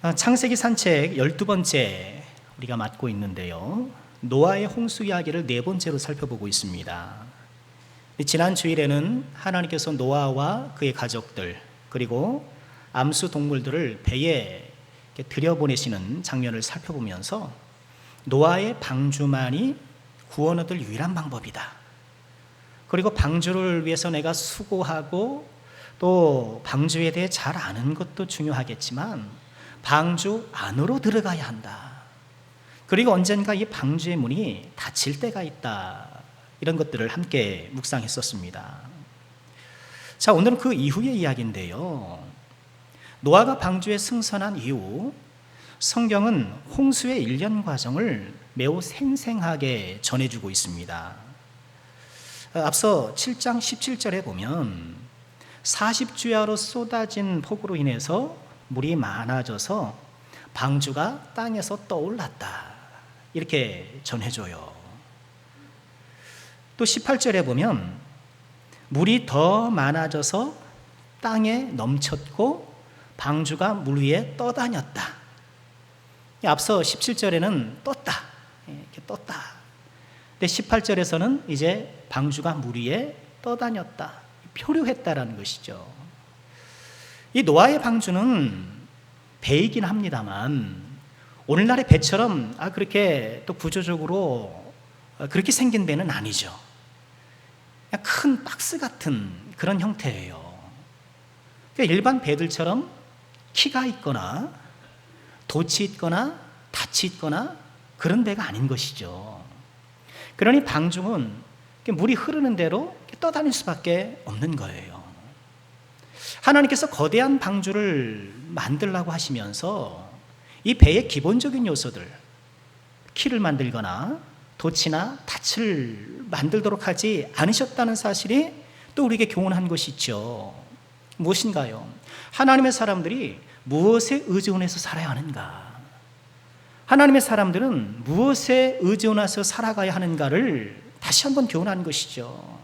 창세기 산책 12번째 우리가 맡고 있는데요. 노아의 홍수 이야기를 4번째로 살펴보고 있습니다. 지난 주일에는 하나님께서 노아와 그의 가족들 그리고 암수 동물들을 배에 들여보내시는 장면을 살펴보면서 노아의 방주만이 구원 얻을 유일한 방법이다. 그리고 방주를 위해서 내가 수고하고 또 방주에 대해 잘 아는 것도 중요하겠지만 방주 안으로 들어가야 한다. 그리고 언젠가 이 방주의 문이 닫힐 때가 있다. 이런 것들을 함께 묵상했었습니다. 자, 오늘은 그 이후의 이야기인데요. 노아가 방주에 승선한 이후 성경은 홍수의 일련 과정을 매우 생생하게 전해주고 있습니다. 앞서 7장 17절에 보면 40주야로 쏟아진 폭우로 인해서 물이 많아져서 방주가 땅에서 떠올랐다. 이렇게 전해줘요. 또 18절에 보면 물이 더 많아져서 땅에 넘쳤고 방주가 물 위에 떠다녔다. 앞서 17절에는 떴다. 이렇게 떴다. 근데 18절에서는 이제 방주가 물 위에 떠다녔다. 표류했다라는 것이죠. 이 노아의 방주는 배이긴 합니다만 오늘날의 배처럼 그렇게 또 구조적으로 그렇게 생긴 배는 아니죠. 그냥 큰 박스 같은 그런 형태예요. 그러니까 일반 배들처럼 키가 있거나 돛이 있거나 닻이 있거나 그런 배가 아닌 것이죠. 그러니 방주는 물이 흐르는 대로 떠다닐 수밖에 없는 거예요. 하나님께서 거대한 방주를 만들라고 하시면서 이 배의 기본적인 요소들, 키를 만들거나 돛이나 닻을 만들도록 하지 않으셨다는 사실이 또 우리에게 교훈한 것이 있죠. 무엇인가요? 하나님의 사람들이 무엇에 의존해서 살아야 하는가? 하나님의 사람들은 무엇에 의존해서 살아가야 하는가를 다시 한번 교훈한 것이죠.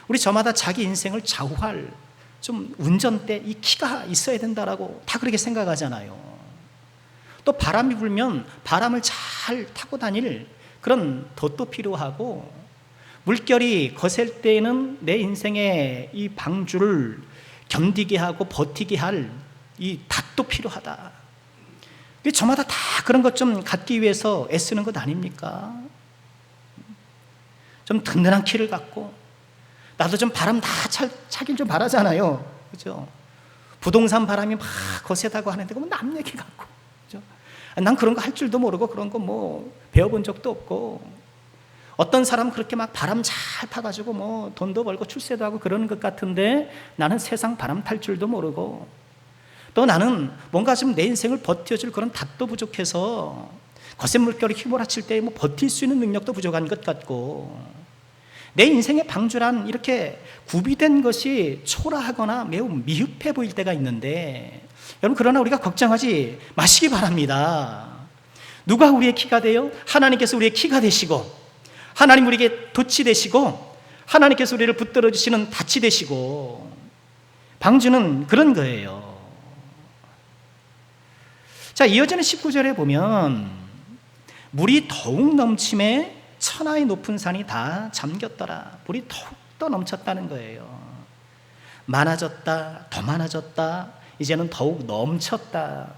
우리 저마다 자기 인생을 좌우할 좀 운전대 이 키가 있어야 된다라고 다 그렇게 생각하잖아요. 또 바람이 불면 바람을 잘 타고 다닐 그런 돛도 필요하고 물결이 거셀 때에는 내 인생의 이 방주를 견디게 하고 버티게 할 이 닷도 필요하다. 저마다 다 그런 것 좀 갖기 위해서 애쓰는 것 아닙니까? 좀 든든한 키를 갖고 나도 좀 바람 다 차길 좀 바라잖아요. 그죠? 부동산 바람이 막 거세다고 하는데 그건 남 얘기 같고. 그죠? 난 그런 거 할 줄도 모르고 그런 거 뭐 배워본 적도 없고 어떤 사람은 그렇게 막 바람 잘 타가지고 뭐 돈도 벌고 출세도 하고 그러는 것 같은데 나는 세상 바람 탈 줄도 모르고 또 나는 뭔가 좀 내 인생을 버텨줄 그런 닷도 부족해서 거센 물결이 휘몰아칠 때 뭐 버틸 수 있는 능력도 부족한 것 같고 내 인생의 방주란 이렇게 구비된 것이 초라하거나 매우 미흡해 보일 때가 있는데 여러분 그러나 우리가 걱정하지 마시기 바랍니다. 누가 우리의 키가 돼요? 하나님께서 우리의 키가 되시고 하나님 우리에게 돛이 되시고 하나님께서 우리를 붙들어 주시는 닻이 되시고 방주는 그런 거예요. 자, 이어지는 19절에 보면 물이 더욱 넘침에 천하의 높은 산이 다 잠겼더라. 물이 더욱더 넘쳤다는 거예요. 많아졌다, 더 많아졌다, 이제는 더욱 넘쳤다.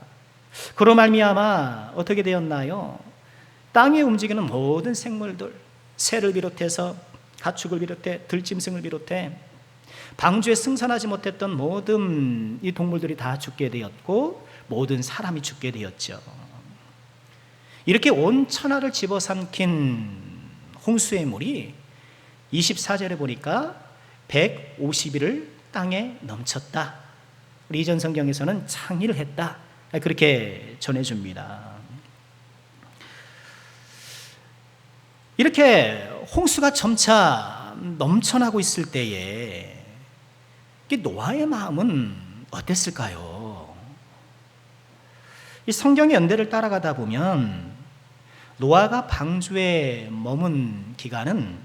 그로 말미암아 어떻게 되었나요? 땅에 움직이는 모든 생물들, 새를 비롯해서 가축을 비롯해 들짐승을 비롯해 방주에 승선하지 못했던 모든 이 동물들이 다 죽게 되었고 모든 사람이 죽게 되었죠. 이렇게 온 천하를 집어삼킨 홍수의 물이 24절에 보니까 150일을 땅에 넘쳤다. 우리 이전 성경에서는 창의를 했다. 그렇게 전해줍니다. 이렇게 홍수가 점차 넘쳐나고 있을 때에 노아의 마음은 어땠을까요? 이 성경의 연대를 따라가다 보면 노아가 방주에 머문 기간은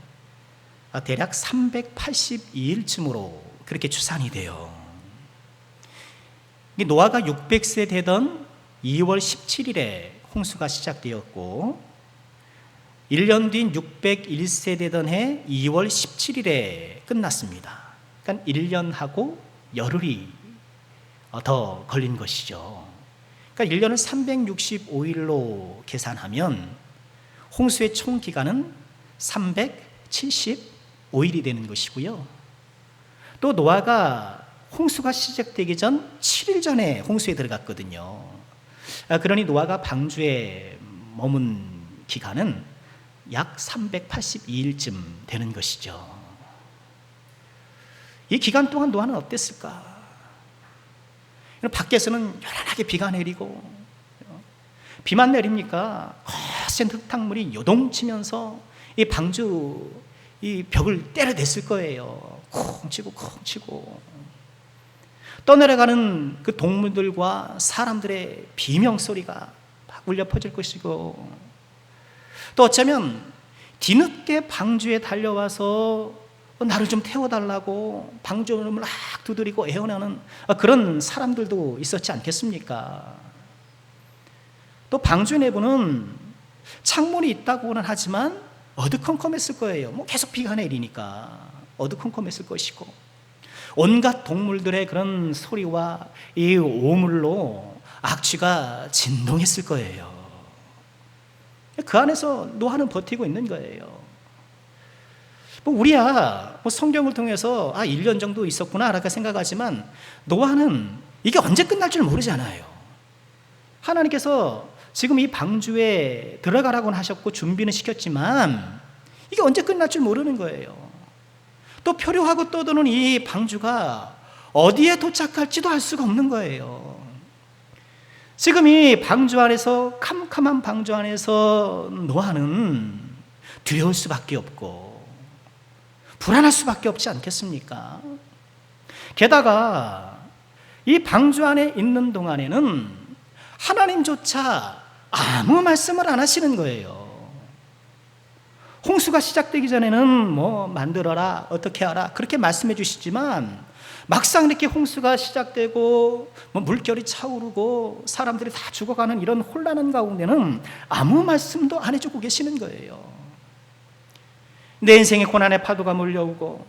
대략 382일쯤으로 그렇게 추산이 돼요. 노아가 600세 되던 2월 17일에 홍수가 시작되었고 1년 뒤인 601세 되던 해 2월 17일에 끝났습니다. 그러니까 1년하고 열흘이 더 걸린 것이죠. 그러니까 1년을 365일로 계산하면 홍수의 총 기간은 375일이 되는 것이고요. 또 노아가 홍수가 시작되기 전 7일 전에 홍수에 들어갔거든요. 그러니 노아가 방주에 머문 기간은 약 382일쯤 되는 것이죠. 이 기간 동안 노아는 어땠을까? 밖에서는 요란하게 비가 내리고, 비만 내립니까? 거센 흙탕물이 요동치면서 이 방주 이 벽을 때려댔을 거예요. 쿵 치고 쿵 치고. 떠내려가는 그 동물들과 사람들의 비명소리가 막 울려 퍼질 것이고, 또 어쩌면 뒤늦게 방주에 달려와서 나를 좀 태워달라고 방주문을 막 두드리고 애원하는 그런 사람들도 있었지 않겠습니까? 또 방주 내부는 창문이 있다고는 하지만 어두컴컴했을 거예요. 계속 비가 내리니까 어두컴컴했을 것이고, 온갖 동물들의 그런 소리와 이 오물로 악취가 진동했을 거예요. 그 안에서 노아는 버티고 있는 거예요. 우리야 성경을 통해서 1년 정도 있었구나 라고 생각하지만 노아는 이게 언제 끝날 줄 모르잖아요. 하나님께서 지금 이 방주에 들어가라고는 하셨고 준비는 시켰지만 이게 언제 끝날 줄 모르는 거예요. 또 표류하고 떠도는 이 방주가 어디에 도착할지도 알 수가 없는 거예요. 지금 이 방주 안에서, 캄캄한 방주 안에서 노아는 두려울 수밖에 없고 불안할 수밖에 없지 않겠습니까? 게다가 이 방주 안에 있는 동안에는 하나님조차 아무 말씀을 안 하시는 거예요. 홍수가 시작되기 전에는 만들어라, 어떻게 하라 그렇게 말씀해 주시지만 막상 이렇게 홍수가 시작되고 물결이 차오르고 사람들이 다 죽어가는 이런 혼란한 가운데는 아무 말씀도 안 해주고 계시는 거예요. 내 인생에 고난의 파도가 몰려오고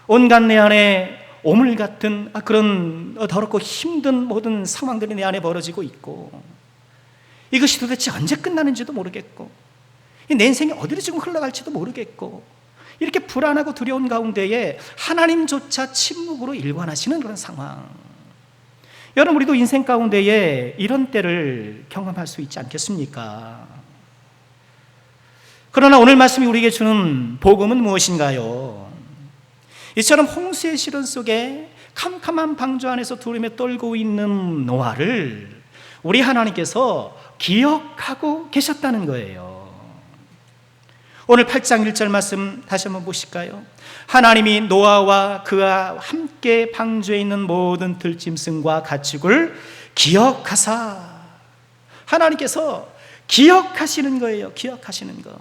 온갖 내 안에 오물 같은 그런 더럽고 힘든 모든 상황들이 내 안에 벌어지고 있고, 이것이 도대체 언제 끝나는지도 모르겠고 내 인생이 어디로 지금 흘러갈지도 모르겠고, 이렇게 불안하고 두려운 가운데에 하나님조차 침묵으로 일관하시는 그런 상황. 여러분, 우리도 인생 가운데에 이런 때를 경험할 수 있지 않겠습니까? 그러나 오늘 말씀이 우리에게 주는 복음은 무엇인가요? 이처럼 홍수의 시련 속에 캄캄한 방주 안에서 두려움에 떨고 있는 노아를 우리 하나님께서 기억하고 계셨다는 거예요. 오늘 8장 1절 말씀 다시 한번 보실까요? 하나님이 노아와 그와 함께 방주에 있는 모든 들짐승과 가축을 기억하사. 하나님께서 기억하시는 거예요. 기억하시는 거.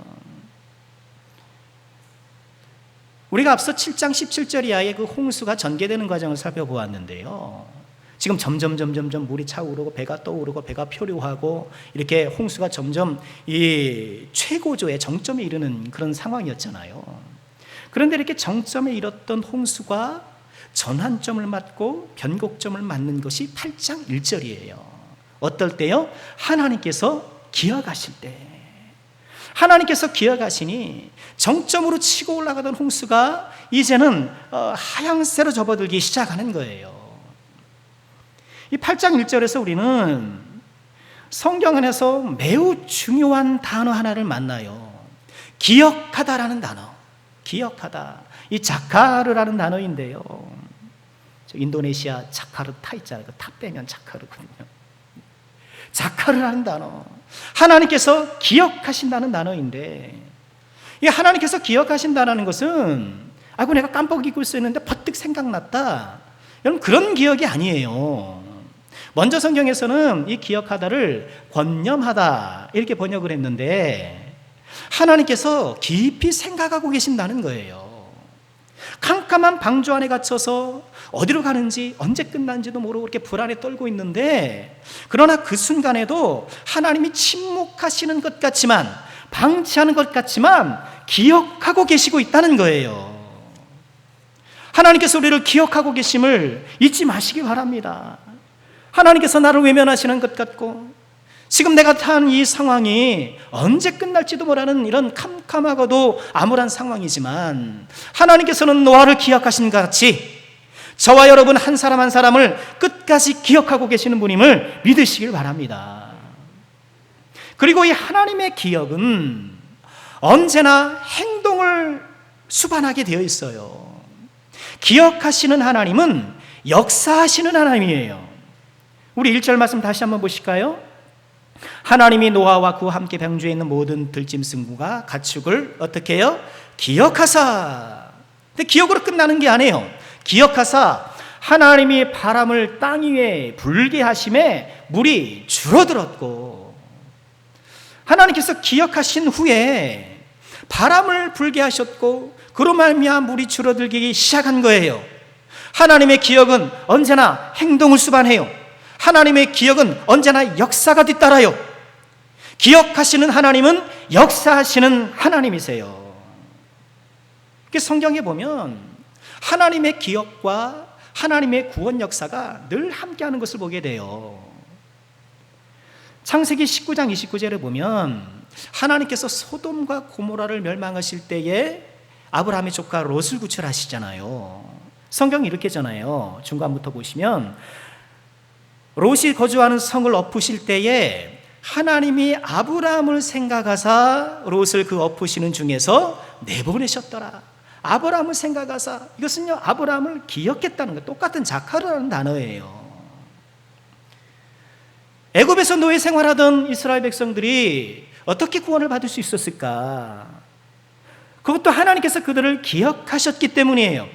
우리가 앞서 7장 17절 이하의 그 홍수가 전개되는 과정을 살펴보았는데요, 지금 점점 물이 차오르고 배가 떠오르고 배가 표류하고 이렇게 홍수가 점점 이 최고조의 정점에 이르는 그런 상황이었잖아요. 그런데 이렇게 정점에 이뤘던 홍수가 전환점을 맞고 변곡점을 맞는 것이 8장 1절이에요. 어떨 때요? 하나님께서 기억하실 때. 하나님께서 기억하시니 정점으로 치고 올라가던 홍수가 이제는 하향세로 접어들기 시작하는 거예요. 이 8장 1절에서 우리는 성경 안에서 매우 중요한 단어 하나를 만나요. 기억하다라는 단어. 기억하다. 이 자카르라는 단어인데요, 인도네시아 자카르 타 있잖아요. 타 빼면 자카르거든요. 자카르라는 단어, 하나님께서 기억하신다는 단어인데, 이 하나님께서 기억하신다는 것은 내가 깜빡 잊고 있었는데 버뜩 생각났다, 여러분, 그런 기억이 아니에요. 먼저 성경에서는 이 기억하다를 권념하다 이렇게 번역을 했는데, 하나님께서 깊이 생각하고 계신다는 거예요. 캄캄한 방주 안에 갇혀서 어디로 가는지 언제 끝난지도 모르고 그렇게 불안에 떨고 있는데, 그러나 그 순간에도 하나님이 침묵하시는 것 같지만, 방치하는 것 같지만 기억하고 계시고 있다는 거예요. 하나님께서 우리를 기억하고 계심을 잊지 마시기 바랍니다. 하나님께서 나를 외면하시는 것 같고, 지금 내가 처한 이 상황이 언제 끝날지도 모르는 이런 캄캄하고도 암울한 상황이지만, 하나님께서는 노아를 기억하신 것 같이 저와 여러분 한 사람 한 사람을 끝까지 기억하고 계시는 분임을 믿으시길 바랍니다. 그리고 이 하나님의 기억은 언제나 행동을 수반하게 되어 있어요. 기억하시는 하나님은 역사하시는 하나님이에요. 우리 1절 말씀 다시 한번 보실까요? 하나님이 노아와 그와 함께 방주에 있는 모든 들짐승과 가축을 어떻게 해요? 기억하사. 근데 기억으로 끝나는 게 아니에요. 기억하사 하나님이 바람을 땅 위에 불게 하심에 물이 줄어들었고, 하나님께서 기억하신 후에 바람을 불게 하셨고, 그로 말미암아 물이 줄어들기 시작한 거예요. 하나님의 기억은 언제나 행동을 수반해요. 하나님의 기억은 언제나 역사가 뒤따라요. 기억하시는 하나님은 역사하시는 하나님이세요. 성경에 보면 하나님의 기억과 하나님의 구원 역사가 늘 함께하는 것을 보게 돼요. 창세기 19장 29절에 보면 하나님께서 소돔과 고모라를 멸망하실 때에 아브라함의 조카 롯을 구출하시잖아요. 성경이 이렇게 전해요. 중간부터 보시면 롯이 거주하는 성을 엎으실 때에 하나님이 아브라함을 생각하사 롯을 그 엎으시는 중에서 내보내셨더라. 아브라함을 생각하사, 이것은요 아브라함을 기억했다는 거, 똑같은 자카르라는 단어예요. 애굽에서 노예 생활하던 이스라엘 백성들이 어떻게 구원을 받을 수 있었을까? 그것도 하나님께서 그들을 기억하셨기 때문이에요.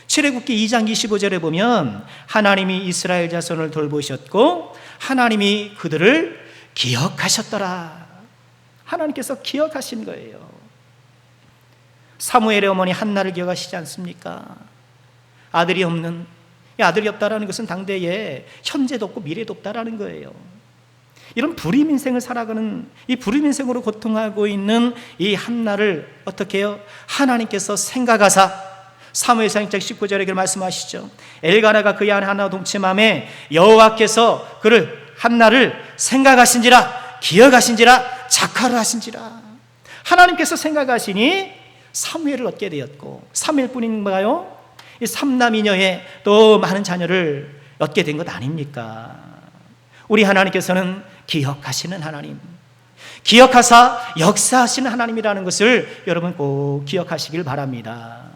출애굽기 2장 25절에 보면 하나님이 이스라엘 자손을 돌보셨고 하나님이 그들을 기억하셨더라. 하나님께서 기억하신 거예요. 사무엘의 어머니 한나를 기억하시지 않습니까? 아들이 없는, 아들이 없다라는 것은 당대에 현재도 없고 미래도 없다라는 거예요. 이런 불임 인생을 살아가는, 이 불임 인생으로 고통하고 있는 이 한나를 어떻게 해요? 하나님께서 생각하사 사무엘상 1장 19절에 그렇게 말씀하시죠. 엘가나가 그의 아내 한나와 동침함에 여호와께서 그를 한나를 생각하신지라, 기억하신지라, 작하를 하신지라. 하나님께서 생각하시니 사무엘을 얻게 되었고, 사무엘뿐인가요? 이 삼남이녀의 또 많은 자녀를 얻게 된 것 아닙니까? 우리 하나님께서는 기억하시는 하나님, 기억하사 역사하시는 하나님이라는 것을 여러분 꼭 기억하시길 바랍니다.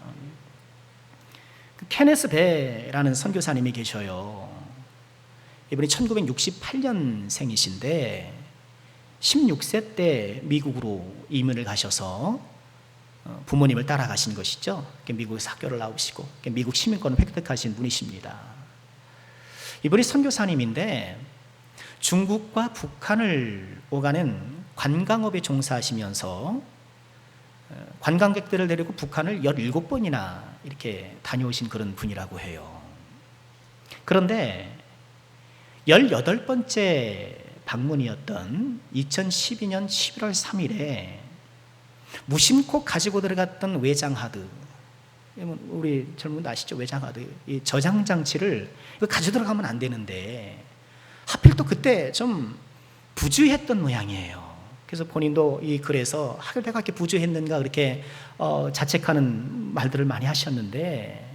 케네스 베라는 선교사님이 계셔요. 이분이 1968년생이신데 16세 때 미국으로 이민을 가셔서 부모님을 따라가신 것이죠. 미국에서 학교를 나오시고 미국 시민권을 획득하신 분이십니다. 이분이 선교사님인데 중국과 북한을 오가는 관광업에 종사하시면서 관광객들을 데리고 북한을 17번이나 이렇게 다녀오신 그런 분이라고 해요. 그런데 18번째 방문이었던 2012년 11월 3일에 무심코 가지고 들어갔던 외장하드, 우리 젊은 분 아시죠? 외장하드, 이 저장장치를 가지고 들어가면 안 되는데 하필 또 그때 좀 부주의했던 모양이에요. 그래서 본인도 이 글에서 내가 이렇게 부주의했는가 그렇게 자책하는 말들을 많이 하셨는데,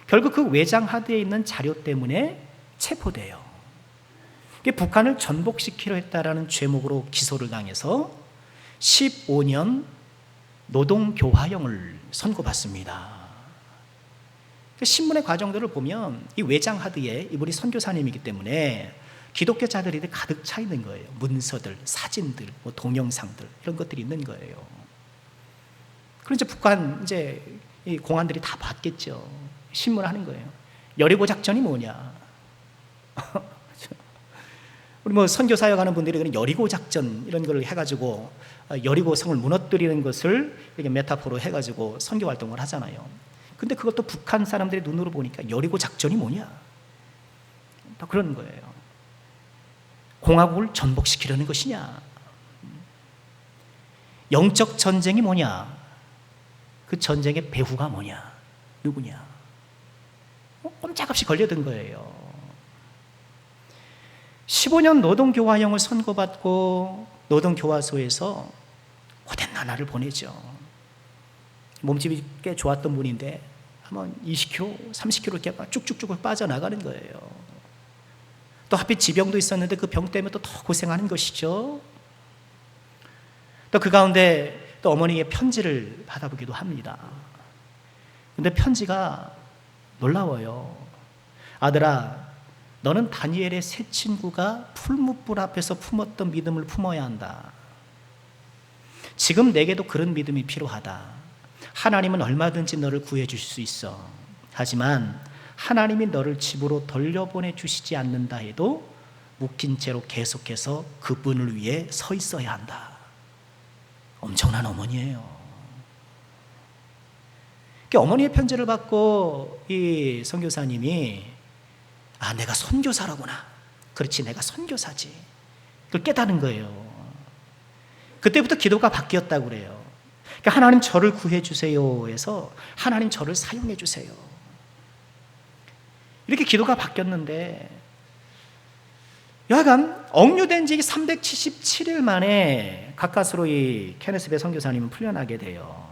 결국 그 외장하드에 있는 자료 때문에 체포돼요. 북한을 전복시키려 했다라는 죄목으로 기소를 당해서 15년 노동교화형을 선고받습니다. 신문의 과정들을 보면 이 외장하드에 이분이 선교사님이기 때문에 기독교자들이 가득 차 있는 거예요. 문서들, 사진들, 동영상들 이런 것들이 있는 거예요. 그럼 이제 북한 이제 이 공안들이 다 봤겠죠. 신문하는 거예요. 여리고 작전이 뭐냐? 우리 선교 사역하는 분들이 그런 여리고 작전 이런 걸 해가지고 여리고 성을 무너뜨리는 것을 이렇게 메타포로 해가지고 선교 활동을 하잖아요. 근데 그것도 북한 사람들의 눈으로 보니까 여리고 작전이 뭐냐? 또 그런 거예요. 공화국을 전복시키려는 것이냐? 영적 전쟁이 뭐냐? 그 전쟁의 배후가 뭐냐? 누구냐? 꼼짝없이 걸려든 거예요. 15년 노동교화형을 선고받고 노동교화소에서 고된 나날을 보내죠. 몸집이 꽤 좋았던 분인데 한번 20kg, 30kg 이렇게 쭉쭉쭉 빠져나가는 거예요. 또 하필 지병도 있었는데 그 병 때문에 또 더 고생하는 것이죠. 또 그 가운데 또 어머니의 편지를 받아보기도 합니다. 근데 편지가 놀라워요. 아들아, 너는 다니엘의 세 친구가 풀무불 앞에서 품었던 믿음을 품어야 한다. 지금 내게도 그런 믿음이 필요하다. 하나님은 얼마든지 너를 구해 주실 수 있어. 하지만 하나님이 너를 집으로 돌려보내 주시지 않는다 해도 묶인 채로 계속해서 그분을 위해 서 있어야 한다. 엄청난 어머니예요. 어머니의 편지를 받고 이 선교사님이 내가 선교사라구나. 그렇지, 내가 선교사지. 그걸 깨달은 거예요. 그때부터 기도가 바뀌었다고 그래요. 그러니까 하나님 저를 구해 주세요 해서 하나님 저를 사용해 주세요. 이렇게 기도가 바뀌었는데 여하간 억류된 지 377일 만에 가까스로 이 케네스 배 선교사님은 풀려나게 돼요.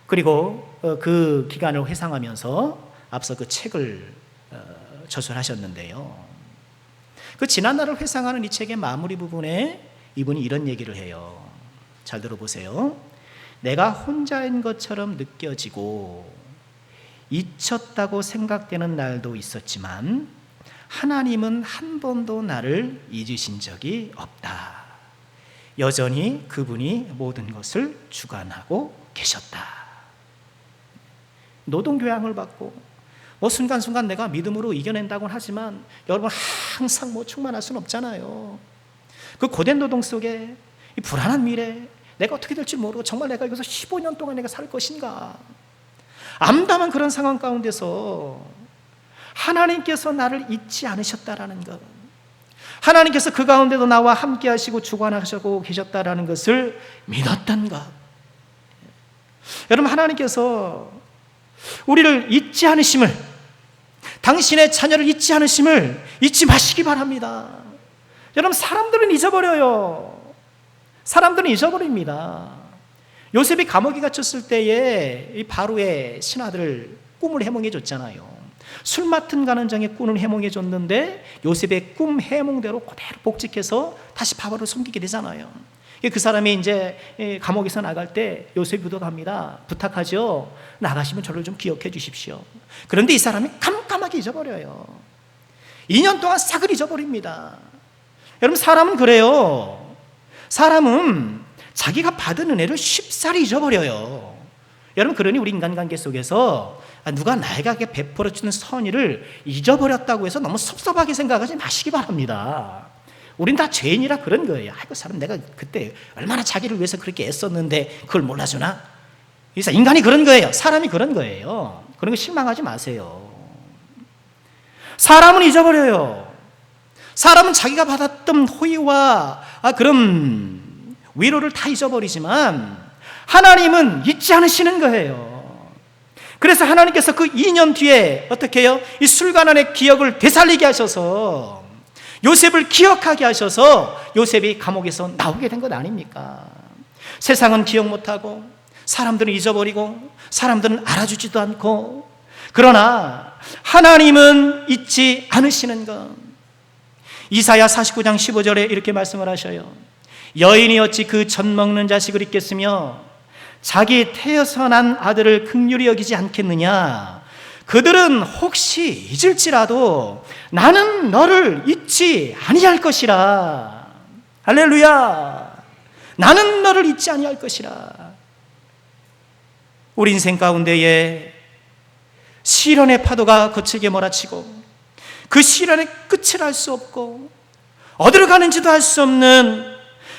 그리고 그 기간을 회상하면서 앞서 그 책을 저술하셨는데요. 그 지난날을 회상하는 이 책의 마무리 부분에 이분이 이런 얘기를 해요. 잘 들어보세요. 내가 혼자인 것처럼 느껴지고 잊혔다고 생각되는 날도 있었지만 하나님은 한 번도 나를 잊으신 적이 없다. 여전히 그분이 모든 것을 주관하고 계셨다. 노동교양을 받고 순간순간 내가 믿음으로 이겨낸다고는 하지만 여러분 항상 충만할 수는 없잖아요. 그 고된 노동 속에 이 불안한 미래, 내가 어떻게 될지 모르고 정말 내가 여기서 15년 동안 내가 살 것인가, 암담한 그런 상황 가운데서 하나님께서 나를 잊지 않으셨다라는 것, 하나님께서 그 가운데도 나와 함께 하시고 주관하시고 계셨다라는 것을 믿었던 것. 여러분, 하나님께서 우리를 잊지 않으심을, 당신의 자녀를 잊지 않으심을 잊지 마시기 바랍니다. 여러분, 사람들은 잊어버려요. 사람들은 잊어버립니다. 요셉이 감옥에 갇혔을 때에 이 바로의 신하들 꿈을 해몽해 줬잖아요. 술 맡은 가난장의 꿈을 해몽해 줬는데 요셉의 꿈 해몽대로 그대로 복직해서 다시 바로를 섬기게 되잖아요. 그 사람이 이제 감옥에서 나갈 때 요셉이 부탁합니다. 부탁하죠. 나가시면 저를 좀 기억해 주십시오. 그런데 이 사람이 깜깜하게 잊어버려요. 2년 동안 싹을 잊어버립니다. 여러분, 사람은 그래요. 사람은 자기가 받은 은혜를 쉽사리 잊어버려요. 여러분, 그러니 우리 인간관계 속에서 누가 나에게 베풀어주는 선의를 잊어버렸다고 해서 너무 섭섭하게 생각하지 마시기 바랍니다. 우린 다 죄인이라 그런 거예요. 그 사람 내가 그때 얼마나 자기를 위해서 그렇게 애썼는데 그걸 몰라주나? 그래서 인간이 그런 거예요. 사람이 그런 거예요. 그런 거 실망하지 마세요. 사람은 잊어버려요. 사람은 자기가 받았던 호의와 그런 위로를 다 잊어버리지만 하나님은 잊지 않으시는 거예요. 그래서 하나님께서 그 2년 뒤에 어떻게 해요? 이 술관원의 기억을 되살리게 하셔서 요셉을 기억하게 하셔서 요셉이 감옥에서 나오게 된 것 아닙니까? 세상은 기억 못하고 사람들은 잊어버리고 사람들은 알아주지도 않고, 그러나 하나님은 잊지 않으시는 것. 이사야 49장 15절에 이렇게 말씀을 하셔요. 여인이 어찌 그 젖 먹는 자식을 잊겠으며 자기 태어서 난 아들을 긍휼히 여기지 않겠느냐. 그들은 혹시 잊을지라도 나는 너를 잊지 아니할 것이라. 할렐루야. 나는 너를 잊지 아니할 것이라. 우리 인생 가운데에 시련의 파도가 거칠게 몰아치고 그 시련의 끝을 알 수 없고 어디로 가는지도 알 수 없는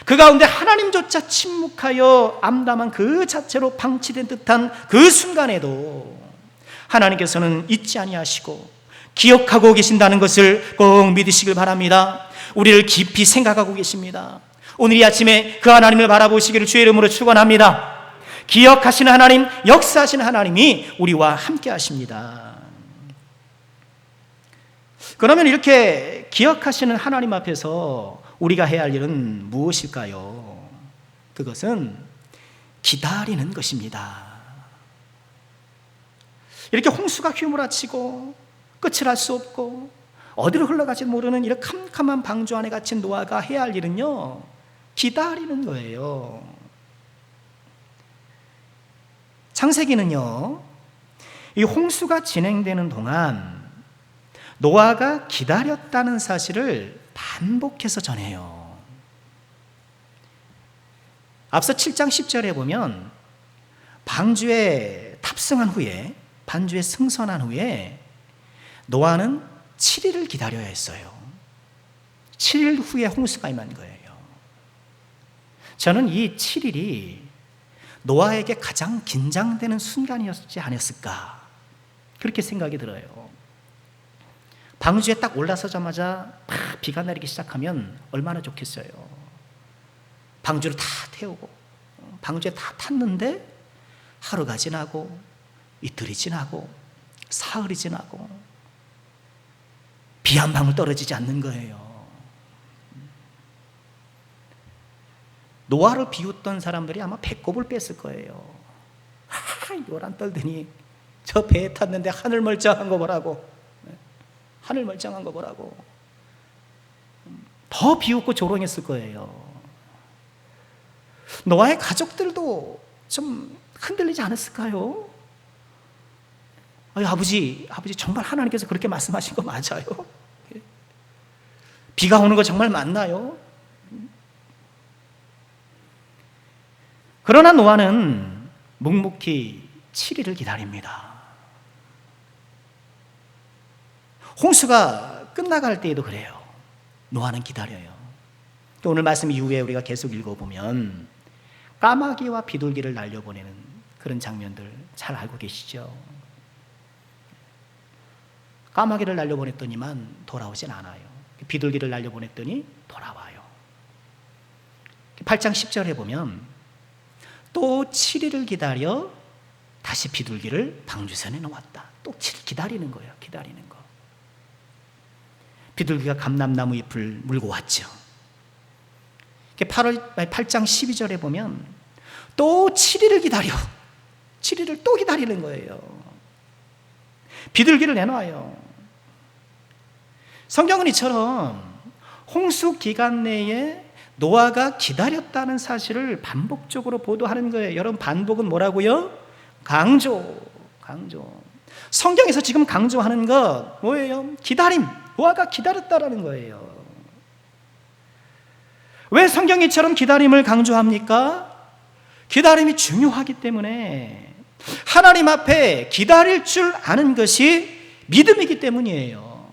그 가운데 하나님조차 침묵하여 암담한 그 자체로 방치된 듯한 그 순간에도 하나님께서는 잊지 아니하시고 기억하고 계신다는 것을 꼭 믿으시길 바랍니다. 우리를 깊이 생각하고 계십니다. 오늘 이 아침에 그 하나님을 바라보시기를 주의 이름으로 축원합니다. 기억하시는 하나님, 역사하시는 하나님이 우리와 함께 하십니다. 그러면 이렇게 기억하시는 하나님 앞에서 우리가 해야 할 일은 무엇일까요? 그것은 기다리는 것입니다. 이렇게 홍수가 휘몰아치고 끝을 알 수 없고 어디로 흘러갈지 모르는 이런 캄캄한 방주 안에 갇힌 노아가 해야 할 일은요, 기다리는 거예요. 창세기는요, 이 홍수가 진행되는 동안 노아가 기다렸다는 사실을 반복해서 전해요. 앞서 7장 10절에 보면 방주에 탑승한 후에, 방주에 승선한 후에 노아는 7일을 기다려야 했어요. 7일 후에 홍수가 임한 거예요. 저는 이 7일이 노아에게 가장 긴장되는 순간이었지 않았을까, 그렇게 생각이 들어요. 방주에 딱 올라서자마자 막 비가 내리기 시작하면 얼마나 좋겠어요. 방주를 다 태우고 방주에 다 탔는데 하루가 지나고 이틀이 지나고 사흘이 지나고 비 한 방울 떨어지지 않는 거예요. 노아를 비웃던 사람들이 아마 배꼽을 뺐을 거예요. 요란 떨더니 저 배에 탔는데 하늘 멀쩡한 거 보라고, 하늘 멀쩡한 거 보라고. 더 비웃고 조롱했을 거예요. 노아의 가족들도 좀 흔들리지 않았을까요? 아버지 정말 하나님께서 그렇게 말씀하신 거 맞아요? 비가 오는 거 정말 맞나요? 그러나 노아는 묵묵히 7일을 기다립니다. 홍수가 끝나갈 때에도 그래요. 노아는 기다려요. 오늘 말씀 이후에 우리가 계속 읽어보면 까마귀와 비둘기를 날려보내는 그런 장면들 잘 알고 계시죠? 까마귀를 날려보냈더니만 돌아오진 않아요. 비둘기를 날려보냈더니 돌아와요. 8장 10절에 보면 또 7일을 기다려 다시 비둘기를 방주선에 놓았다. 또 7일 기다리는 거예요. 기다리는 거. 비둘기가 감람나무 잎을 물고 왔죠. 8장 12절에 보면 또 7일을 기다려. 7일을 또 기다리는 거예요. 비둘기를 내놔요. 성경은 이처럼 홍수 기간 내에 노아가 기다렸다는 사실을 반복적으로 보도하는 거예요. 여러분, 반복은 뭐라고요? 강조. 성경에서 지금 강조하는 것 뭐예요? 기다림. 노아가 기다렸다라는 거예요. 왜 성경이 이처럼 기다림을 강조합니까? 기다림이 중요하기 때문에, 하나님 앞에 기다릴 줄 아는 것이 믿음이기 때문이에요.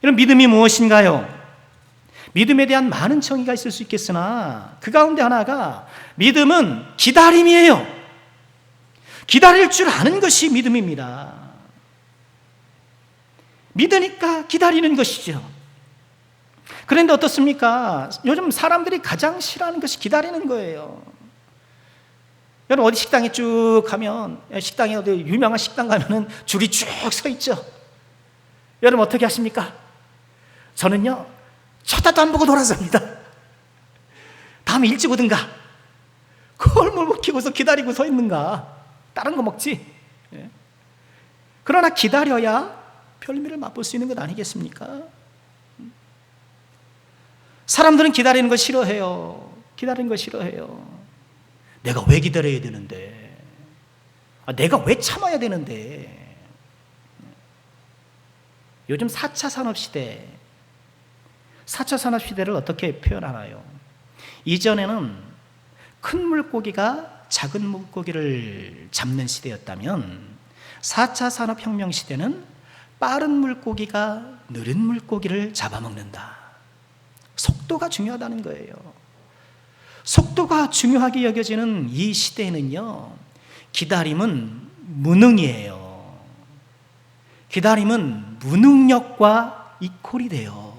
이런 믿음이 무엇인가요? 믿음에 대한 많은 정의가 있을 수 있겠으나 그 가운데 하나가 믿음은 기다림이에요. 기다릴 줄 아는 것이 믿음입니다. 믿으니까 기다리는 것이죠. 그런데 어떻습니까? 요즘 사람들이 가장 싫어하는 것이 기다리는 거예요. 여러분, 어디 식당에 쭉 가면, 식당에 어디 유명한 식당 가면은 줄이 쭉 서 있죠. 여러분 어떻게 하십니까? 저는요, 쳐다도 안 보고 돌아섭니다. 다음에 일찍 오든가. 그걸 뭘 못 키고서 기다리고 서 있는가? 다른 거 먹지. 그러나 기다려야 별미를 맛볼 수 있는 것 아니겠습니까? 사람들은 기다리는 거 싫어해요. 기다리는 거 싫어해요. 내가 왜 기다려야 되는데? 내가 왜 참아야 되는데? 요즘 4차 산업시대, 4차 산업시대를 어떻게 표현하나요? 이전에는 큰 물고기가 작은 물고기를 잡는 시대였다면 4차 산업혁명 시대는 빠른 물고기가 느린 물고기를 잡아먹는다. 속도가 중요하다는 거예요. 속도가 중요하게 여겨지는 이 시대에는요, 기다림은 무능이에요. 기다림은 무능력과 이퀄이 돼요.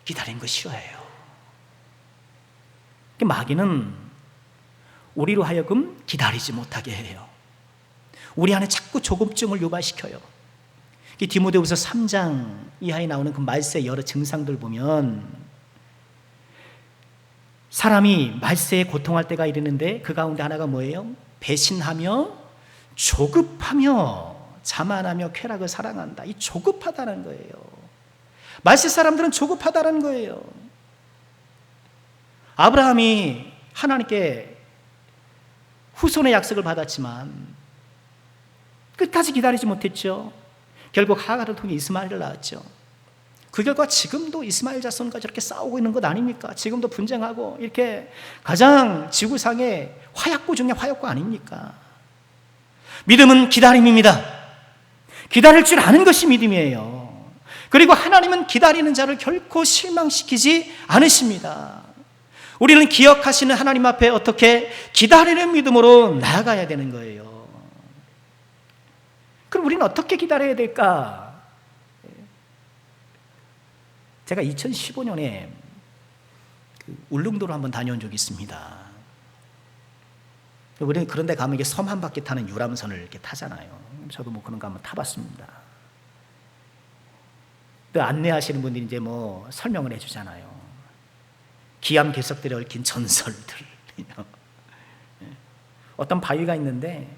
기다리는 거 싫어해요. 마귀는 우리로 하여금 기다리지 못하게 해요. 우리 안에 자꾸 조급증을 유발시켜요. 디모데후서 3장 이하에 나오는 그 말세의 여러 증상들 보면 사람이 말세에 고통할 때가 이르는데 그 가운데 하나가 뭐예요? 배신하며 조급하며 자만하며 쾌락을 사랑한다. 이 조급하다는 거예요. 말세 사람들은 조급하다는 거예요. 아브라함이 하나님께 후손의 약속을 받았지만 끝까지 기다리지 못했죠. 결국 하갈을 통해 이스마엘을 낳았죠. 그 결과 지금도 이스마엘 자손과 저렇게 싸우고 있는 것 아닙니까? 지금도 분쟁하고 이렇게 가장 지구상의 화약고 중에 화약고 아닙니까? 믿음은 기다림입니다. 기다릴 줄 아는 것이 믿음이에요. 그리고 하나님은 기다리는 자를 결코 실망시키지 않으십니다. 우리는 기억하시는 하나님 앞에 어떻게 기다리는 믿음으로 나아가야 되는 거예요. 그럼 우리는 어떻게 기다려야 될까? 제가 2015년에 울릉도로 한번 다녀온 적이 있습니다. 우리는 그런 데 가면 이게 섬 한 바퀴 타는 유람선을 이렇게 타잖아요. 저도 뭐 그런 거 한번 타봤습니다. 또 안내하시는 분들이 이제 뭐 설명을 해주잖아요. 기암괴석들에 얽힌 전설들. 어떤 바위가 있는데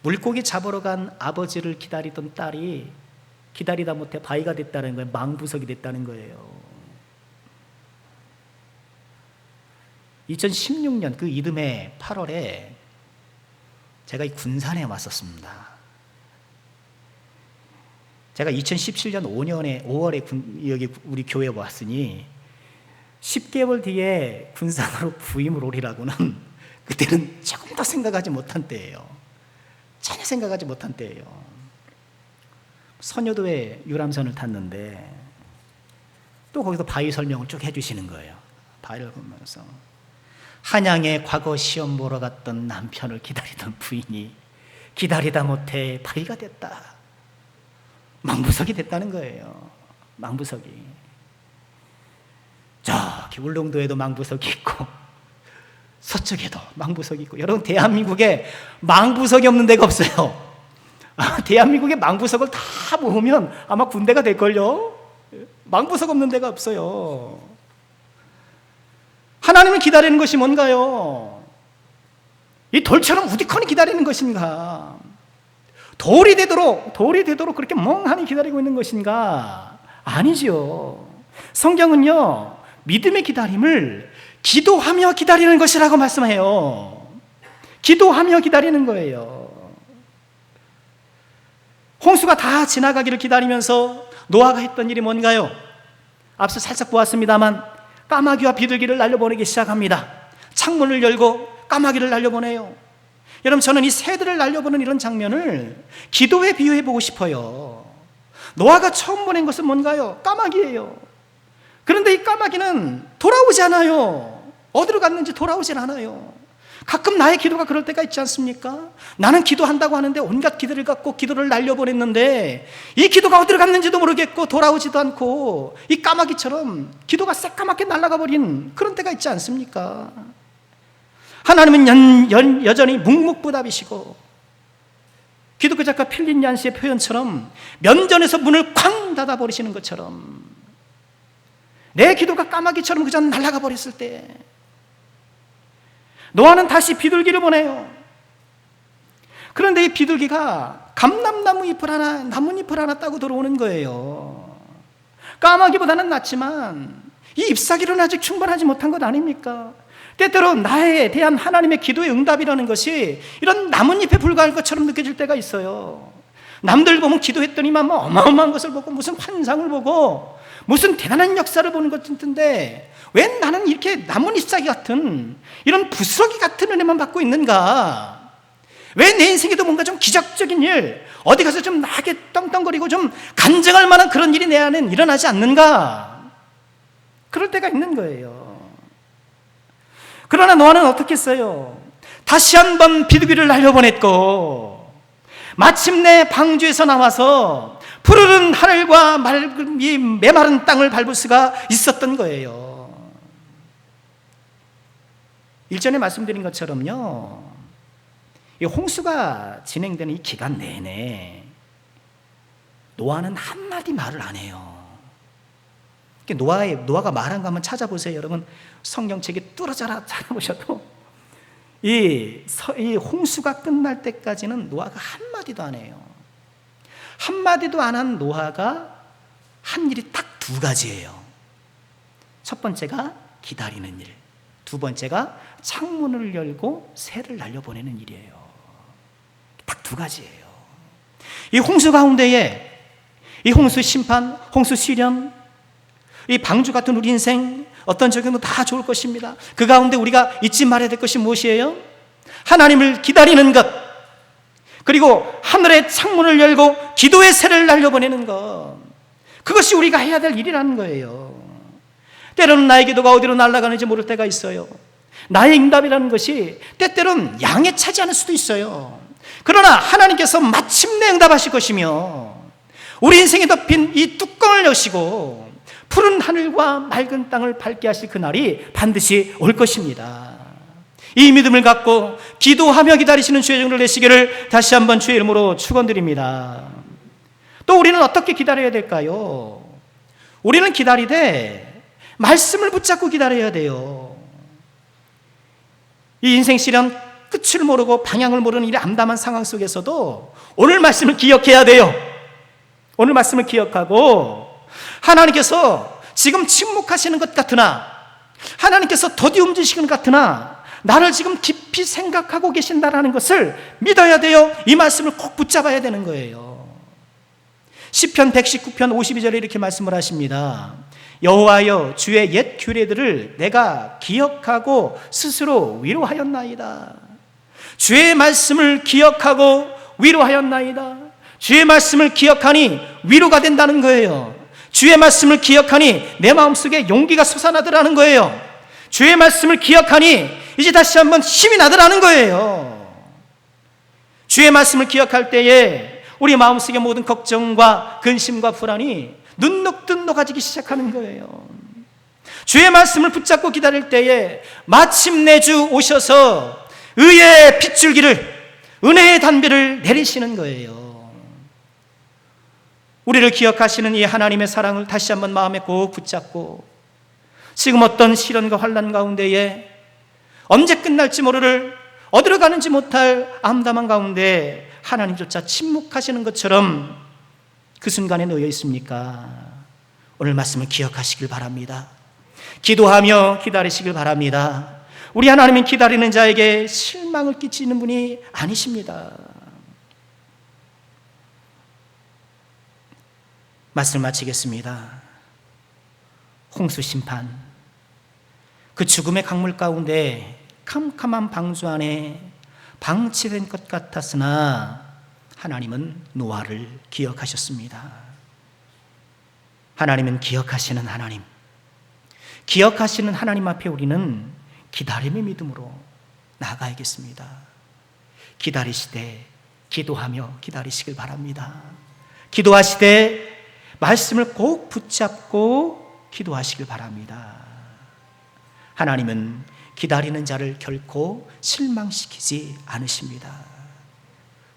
물고기 잡으러 간 아버지를 기다리던 딸이 기다리다 못해 바위가 됐다는 거예요. 망부석이 됐다는 거예요. 2016년 그 이듬해 8월에 제가 이 군산에 왔었습니다. 제가 2017년 5월에 여기 우리 교회에 왔으니 10개월 뒤에 군산으로 부임을 오리라고는 그때는 조금 더 생각하지 못한 때예요. 전혀 생각하지 못한 때예요. 선여도에 유람선을 탔는데 또 거기서 바위 설명을 쭉 해주시는 거예요. 바위를 보면서 한양에 과거 시험 보러 갔던 남편을 기다리던 부인이 기다리다 못해 바위가 됐다. 망부석이 됐다는 거예요. 망부석이. 저기 울릉도에도 망부석이 있고 서쪽에도 망부석이 있고, 여러분 대한민국에 망부석이 없는 데가 없어요. 대한민국에 망부석을 다 모으면 아마 군대가 될걸요. 망부석 없는 데가 없어요. 하나님을 기다리는 것이 뭔가요? 이 돌처럼 우디커니 기다리는 것인가? 돌이 되도록 그렇게 멍하니 기다리고 있는 것인가? 아니죠. 성경은요, 믿음의 기다림을 기도하며 기다리는 것이라고 말씀해요. 기도하며 기다리는 거예요. 홍수가 다 지나가기를 기다리면서 노아가 했던 일이 뭔가요? 앞서 살짝 보았습니다만 까마귀와 비둘기를 날려보내기 시작합니다. 창문을 열고 까마귀를 날려보내요. 여러분, 저는 이 새들을 날려보는 이런 장면을 기도에 비유해 보고 싶어요. 노아가 처음 보낸 것은 뭔가요? 까마귀예요. 그런데 이 까마귀는 돌아오지 않아요. 어디로 갔는지 돌아오질 않아요. 가끔 나의 기도가 그럴 때가 있지 않습니까? 나는 기도한다고 하는데 온갖 기도를 갖고 기도를 날려보냈는데 이 기도가 어디로 갔는지도 모르겠고 돌아오지도 않고 이 까마귀처럼 기도가 새까맣게 날아가 버린 그런 때가 있지 않습니까? 하나님은 여전히 묵묵부답이시고, 기독교 작가 필린 얀시의 표현처럼 면전에서 문을 쾅 닫아버리시는 것처럼 내 기도가 까마귀처럼 그저 날아가 버렸을 때 노아는 다시 비둘기를 보내요. 그런데 이 비둘기가 감람나무 나뭇잎을 하나 따고 들어오는 거예요. 까마귀보다는 낫지만 이 잎사귀로는 아직 충분하지 못한 것 아닙니까? 때때로 나에 대한 하나님의 기도의 응답이라는 것이 이런 나뭇잎에 불과할 것처럼 느껴질 때가 있어요. 남들 보면 기도했더니만 뭐 어마어마한 것을 보고 무슨 환상을 보고 무슨 대단한 역사를 보는 것 같은데 왜 나는 이렇게 나뭇잎사귀 같은 이런 부스러기 같은 은혜만 받고 있는가? 왜 내 인생에도 뭔가 좀 기적적인 일, 어디 가서 좀 나게 떵떵거리고 좀 간증할 만한 그런 일이 내 안엔 일어나지 않는가? 그럴 때가 있는 거예요. 그러나 노아는 어떻게 했어요? 다시 한번 비둘기를 날려보냈고 마침내 방주에서 나와서 푸르른 하늘과 이 메마른 땅을 밟을 수가 있었던 거예요. 일전에 말씀드린 것처럼요, 이 홍수가 진행되는 이 기간 내내 노아는 한마디 말을 안 해요. 노아가 말한 거 한번 찾아보세요. 여러분 성경책에 뚫어져라 찾아보셔도 이 홍수가 끝날 때까지는 노아가 한마디도 안 해요. 한마디도 안 한 노아가 한 일이 딱 두 가지예요. 첫 번째가 기다리는 일, 두 번째가 창문을 열고 새를 날려보내는 일이에요. 딱 두 가지예요. 이 홍수 가운데에 이 홍수 심판, 홍수 시련, 이 방주 같은 우리 인생 어떤 적용도 다 좋을 것입니다. 그 가운데 우리가 잊지 말아야 될 것이 무엇이에요? 하나님을 기다리는 것, 그리고 하늘의 창문을 열고 기도의 새를 날려보내는 것, 그것이 우리가 해야 될 일이라는 거예요. 때로는 나의 기도가 어디로 날아가는지 모를 때가 있어요. 나의 응답이라는 것이 때때로는 양에 차지 않을 수도 있어요. 그러나 하나님께서 마침내 응답하실 것이며 우리 인생에 덮인 이 뚜껑을 여시고 푸른 하늘과 맑은 땅을 밝게 하실 그날이 반드시 올 것입니다. 이 믿음을 갖고 기도하며 기다리시는 주의 종을 되시기를 다시 한번 주의 이름으로 축원드립니다. 또 우리는 어떻게 기다려야 될까요? 우리는 기다리되 말씀을 붙잡고 기다려야 돼요. 이 인생 시련 끝을 모르고 방향을 모르는 이 암담한 상황 속에서도 오늘 말씀을 기억해야 돼요. 오늘 말씀을 기억하고 하나님께서 지금 침묵하시는 것 같으나, 하나님께서 더디 움직이시는 것 같으나 나를 지금 깊이 생각하고 계신다라는 것을 믿어야 돼요. 이 말씀을 꼭 붙잡아야 되는 거예요. 시편 119편 52절에 이렇게 말씀을 하십니다. 여호와여, 주의 옛 규례들을 내가 기억하고 스스로 위로하였나이다. 주의 말씀을 기억하고 위로하였나이다. 주의 말씀을 기억하니 위로가 된다는 거예요. 주의 말씀을 기억하니 내 마음속에 용기가 솟아나더라는 거예요. 주의 말씀을 기억하니 이제 다시 한번 힘이 나더라는 거예요. 주의 말씀을 기억할 때에 우리 마음속의 모든 걱정과 근심과 불안이 눈 녹듯 녹아지기 시작하는 거예요. 주의 말씀을 붙잡고 기다릴 때에 마침내 주 오셔서 의의 빗줄기를, 은혜의 단비를 내리시는 거예요. 우리를 기억하시는 이 하나님의 사랑을 다시 한번 마음에 꼭 붙잡고 지금 어떤 시련과 환난 가운데에 언제 끝날지 모를, 어디로 가는지 못할 암담한 가운데 하나님조차 침묵하시는 것처럼 그 순간에 놓여 있습니까? 오늘 말씀을 기억하시길 바랍니다. 기도하며 기다리시길 바랍니다. 우리 하나님은 기다리는 자에게 실망을 끼치는 분이 아니십니다. 말씀을 마치겠습니다. 홍수 심판, 그 죽음의 강물 가운데 캄캄한 방주 안에 방치된 것 같았으나 하나님은 노아를 기억하셨습니다. 하나님은 기억하시는 하나님, 기억하시는 하나님 앞에 우리는 기다림의 믿음으로 나아가야겠습니다. 기다리시되 기도하며 기다리시길 바랍니다. 기도하시되 말씀을 꼭 붙잡고 기도하시길 바랍니다. 하나님은 기다리는 자를 결코 실망시키지 않으십니다.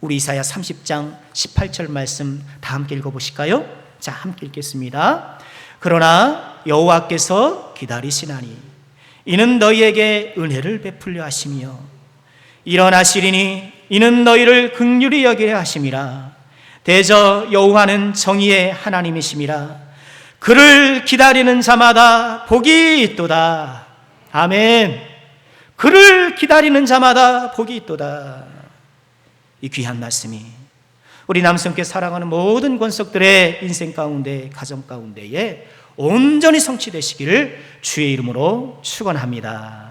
우리 이사야 30장 18절 말씀 다 함께 읽어보실까요? 자, 함께 읽겠습니다. 그러나 여호와께서 기다리시나니 이는 너희에게 은혜를 베풀려 하시며 일어나시리니 이는 너희를 긍휼히 여기려 하심이라. 대저 여호와는 정의의 하나님이심이라. 그를 기다리는 자마다 복이 있도다. 아멘. 그를 기다리는 자마다 복이 있도다. 이 귀한 말씀이 우리 남성께 사랑하는 모든 권속들의 인생 가운데, 가정 가운데에 온전히 성취되시기를 주의 이름으로 축원합니다.